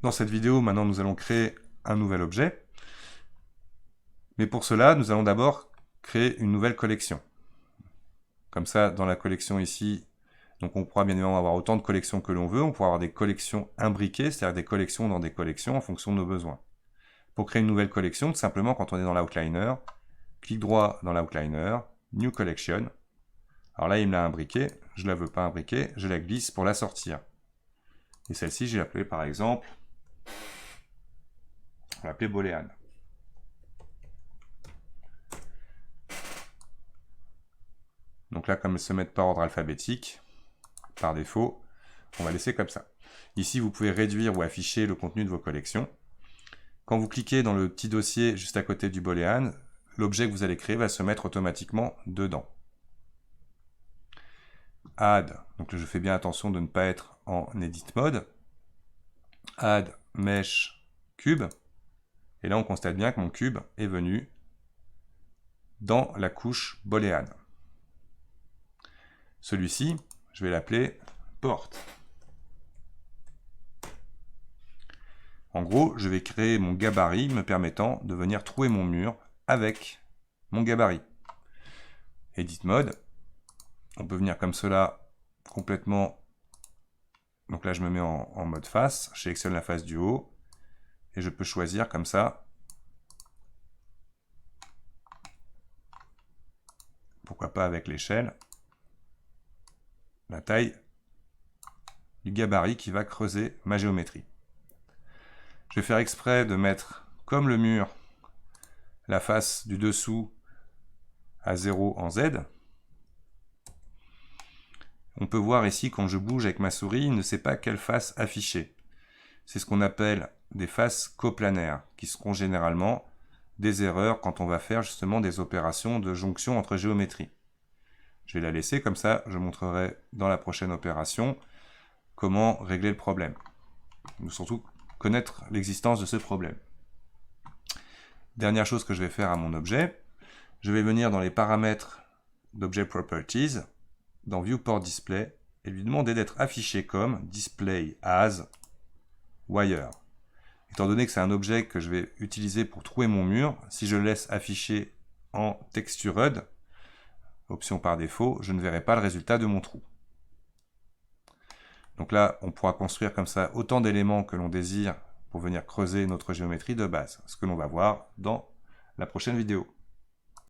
Dans cette vidéo, maintenant, nous allons créer un nouvel objet. Mais pour cela, nous allons d'abord créer une nouvelle collection. Comme ça, dans la collection ici, donc on pourra bien évidemment avoir autant de collections que l'on veut. On pourra avoir des collections imbriquées, c'est-à-dire des collections dans des collections en fonction de nos besoins. Pour créer une nouvelle collection, tout simplement, quand on est dans l'outliner, clic droit dans l'outliner, New Collection. Alors là, il me l'a imbriquée, je ne la veux pas imbriquer, je la glisse pour la sortir. Et celle-ci, je vais l'appeler par exemple, on va l'appeler Boolean. Donc là, comme elles se mettent par ordre alphabétique, par défaut, on va laisser comme ça. Ici, vous pouvez réduire ou afficher le contenu de vos collections. Quand vous cliquez dans le petit dossier juste à côté du Boolean, l'objet que vous allez créer va se mettre automatiquement dedans. Add, donc je fais bien attention de ne pas être en edit mode. Add mesh cube. Et là, on constate bien que mon cube est venu dans la couche Boolean. Celui-ci, je vais l'appeler porte. En gros, je vais créer mon gabarit me permettant de venir trouver mon mur avec mon gabarit. Edit mode. On peut venir comme cela complètement. Donc là, je me mets en mode face. Je sélectionne la face du haut. Et je peux choisir comme ça. Pourquoi pas avec l'échelle. La taille du gabarit qui va creuser ma géométrie. Je vais faire exprès de mettre, comme le mur, la face du dessous à 0 en Z. On peut voir ici, quand je bouge avec ma souris, il ne sait pas quelle face afficher. C'est ce qu'on appelle des faces coplanaires, qui seront généralement des erreurs quand on va faire justement des opérations de jonction entre géométries. Je vais la laisser, comme ça je montrerai dans la prochaine opération comment régler le problème. Ou surtout connaître l'existence de ce problème. Dernière chose que je vais faire à mon objet, je vais venir dans les paramètres d'Object Properties, dans Viewport Display, et lui demander d'être affiché comme Display as Wire. Étant donné que c'est un objet que je vais utiliser pour trouver mon mur, si je le laisse afficher en Textured, option par défaut, je ne verrai pas le résultat de mon trou. Donc là, on pourra construire comme ça autant d'éléments que l'on désire pour venir creuser notre géométrie de base, ce que l'on va voir dans la prochaine vidéo.